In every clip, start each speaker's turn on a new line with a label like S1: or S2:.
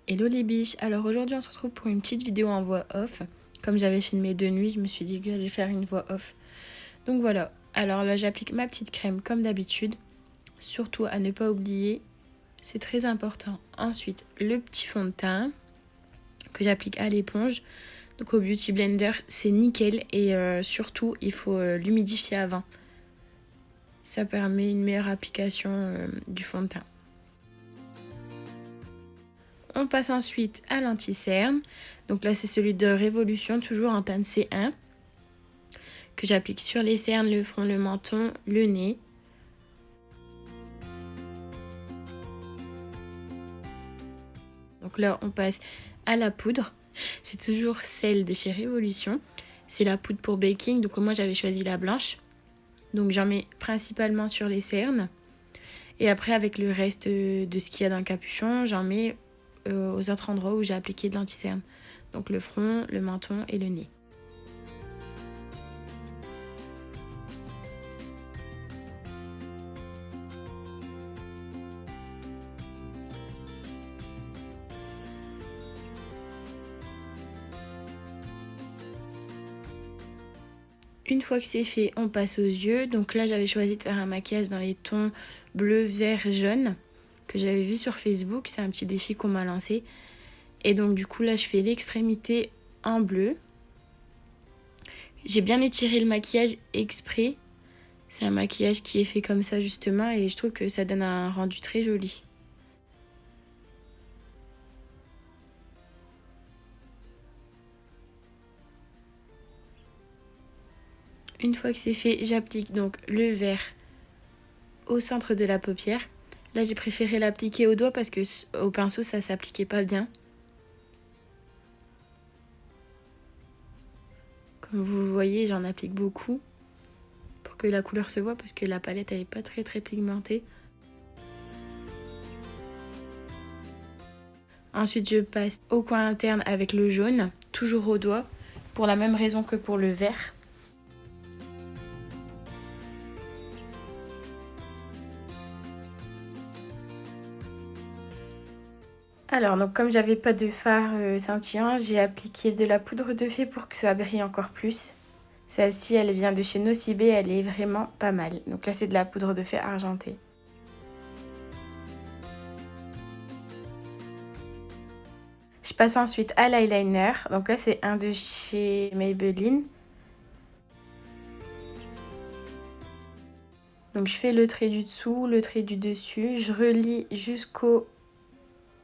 S1: Hello les biches, alors aujourd'hui on se retrouve pour une petite vidéo en voix off. Comme j'avais filmé de nuit, je me suis dit que j'allais faire une voix off. Donc voilà, alors là j'applique ma petite crème comme d'habitude. Surtout à ne pas oublier, c'est très important. Ensuite, le petit fond de teint que j'applique à l'éponge. Donc au Beauty Blender, c'est nickel et surtout il faut l'humidifier avant. Ça permet une meilleure application du fond de teint. On passe ensuite à l'anti-cerne. Donc là, c'est celui de Révolution, toujours en teinte C1, que j'applique sur les cernes, le front, le menton, le nez. Donc là, on passe à la poudre. C'est toujours celle de chez Révolution. C'est la poudre pour baking. Donc moi, j'avais choisi la blanche. Donc j'en mets principalement sur les cernes. Et après, avec le reste de ce qu'il y a dans le capuchon, j'en mets aux autres endroits où j'ai appliqué de l'anti-cerne. Donc le front, le menton et le nez. Une fois que c'est fait, on passe aux yeux. Donc là, j'avais choisi de faire un maquillage dans les tons bleu, vert, jaune que j'avais vu sur Facebook. C'est un petit défi qu'on m'a lancé. Et donc du coup, là, je fais l'extrémité en bleu. J'ai bien étiré le maquillage exprès. C'est un maquillage qui est fait comme ça justement et je trouve que ça donne un rendu très joli. Une fois que c'est fait, j'applique donc le vert au centre de la paupière. Là, j'ai préféré l'appliquer au doigt parce que au pinceau, ça s'appliquait pas bien. Comme vous voyez, j'en applique beaucoup pour que la couleur se voit parce que la palette elle est pas très pigmentée. Ensuite, je passe au coin interne avec le jaune, toujours au doigt, pour la même raison que pour le vert. Alors, donc comme j'avais pas de fard scintillant, j'ai appliqué de la poudre de fée pour que ça brille encore plus. Celle-ci, elle vient de chez Nocibé, elle est vraiment pas mal. Donc là, c'est de la poudre de fée argentée. Je passe ensuite à l'eyeliner. Donc là, c'est un de chez Maybelline. Donc je fais le trait du dessous, le trait du dessus. Je relie jusqu'au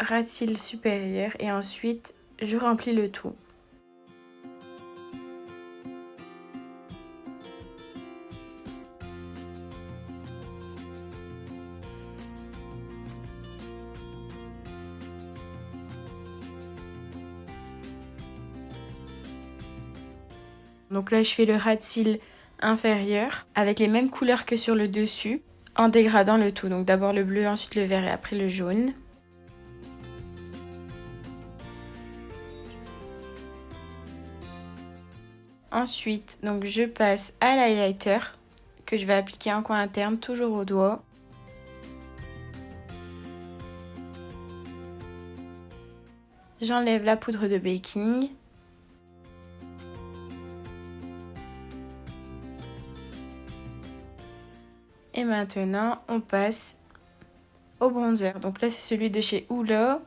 S1: ras de cils supérieur et ensuite, je remplis le tout. Donc là, je fais le ras de cils inférieur avec les mêmes couleurs que sur le dessus en dégradant le tout. Donc d'abord le bleu, ensuite le vert et après le jaune. Ensuite, donc je passe à l'highlighter que je vais appliquer en coin interne, toujours au doigt. J'enlève la poudre de baking. Et maintenant, on passe au bronzer. Donc là, c'est celui de chez Hoola.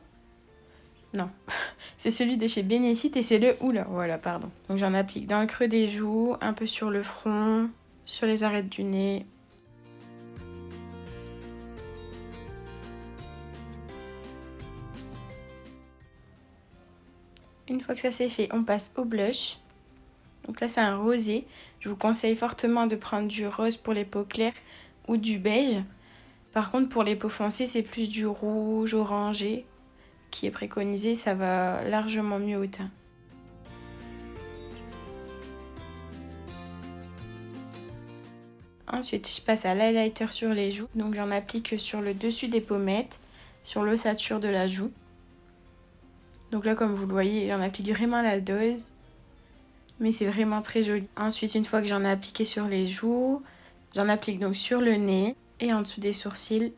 S1: Non, c'est celui de chez Benefit et c'est le Hoola. Voilà, pardon. Donc j'en applique dans le creux des joues, un peu sur le front, sur les arêtes du nez. Une fois que ça c'est fait, on passe au blush. Donc là, c'est un rosé. Je vous conseille fortement de prendre du rose pour les peaux claires ou du beige. Par contre, pour les peaux foncées, c'est plus du rouge orangé qui est préconisé. Ça va largement mieux au teint. Ensuite, je passe à l'highlighter sur les joues. Donc, j'en applique sur le dessus des pommettes, sur l'ossature de la joue. Donc là, comme vous le voyez, j'en applique vraiment la dose. Mais c'est vraiment très joli. Ensuite, une fois que j'en ai appliqué sur les joues, j'en applique donc sur le nez et en dessous des sourcils,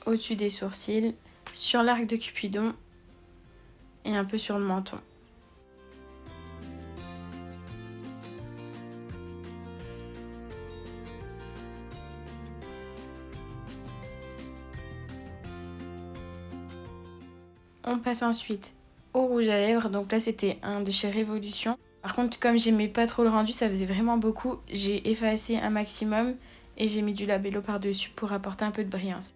S1: au-dessus des sourcils, sur l'arc de Cupidon et un peu sur le menton. On passe ensuite au rouge à lèvres. Donc là, c'était un de chez Révolution. Par contre, comme j'aimais pas trop le rendu, ça faisait vraiment beaucoup. J'ai effacé un maximum et j'ai mis du labello par-dessus pour apporter un peu de brillance.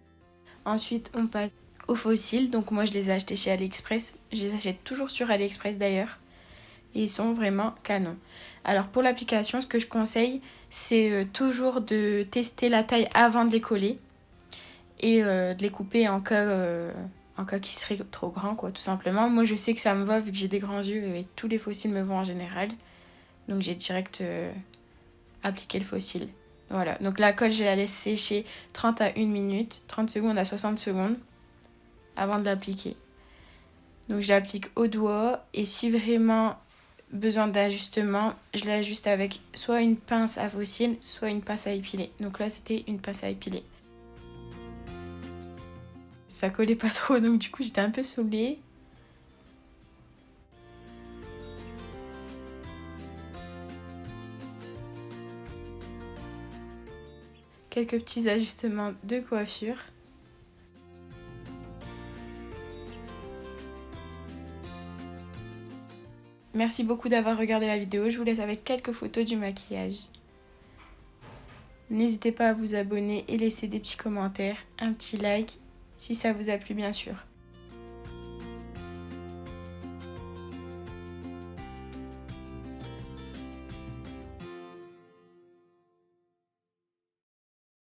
S1: Ensuite, on passe aux faux cils. Donc moi, je les ai achetés chez AliExpress. Je les achète toujours sur AliExpress d'ailleurs. Et ils sont vraiment canons. Alors pour l'application, ce que je conseille, c'est toujours de tester la taille avant de les coller. Et de les couper en cas qui serait trop grand, quoi, tout simplement. Moi, je sais que ça me va vu que j'ai des grands yeux et tous les fossiles me vont en général. Donc, j'ai direct appliqué le fossile. Voilà, donc la colle, je la laisse sécher 30 à 1 minute, 30 secondes à 60 secondes avant de l'appliquer. Donc, j'applique au doigt et si vraiment besoin d'ajustement, je l'ajuste avec soit une pince à fossile, soit une pince à épiler. Donc là, c'était une pince à épiler. Ça collait pas trop, donc du coup j'étais un peu saoulée. Quelques petits ajustements de coiffure. Merci beaucoup d'avoir regardé la vidéo, je vous laisse avec quelques photos du maquillage. N'hésitez pas à vous abonner et laisser des petits commentaires, un petit like si ça vous a plu bien sûr.